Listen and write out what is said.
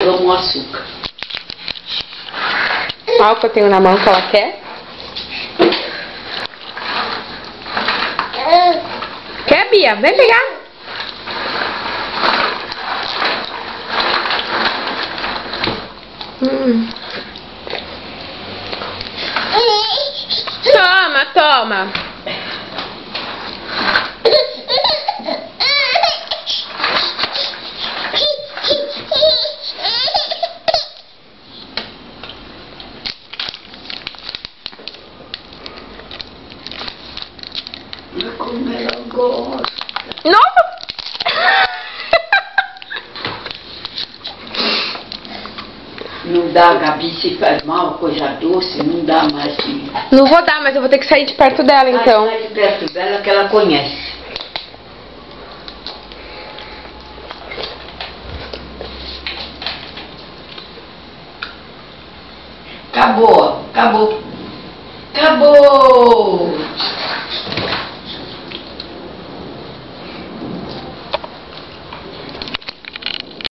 Tomou açúcar. Olha o que eu tenho na mão que ela quer. Quer, Bia? Vem pegar. Toma, toma. Como ela gosta. Nossa! Não dá, Gabi, se faz mal, coisa doce, não dá mais. Filho. Não vou dar, mas eu vou ter que sair de perto dela, então. Sai de perto dela que ela conhece. Acabou, acabou. Acabou!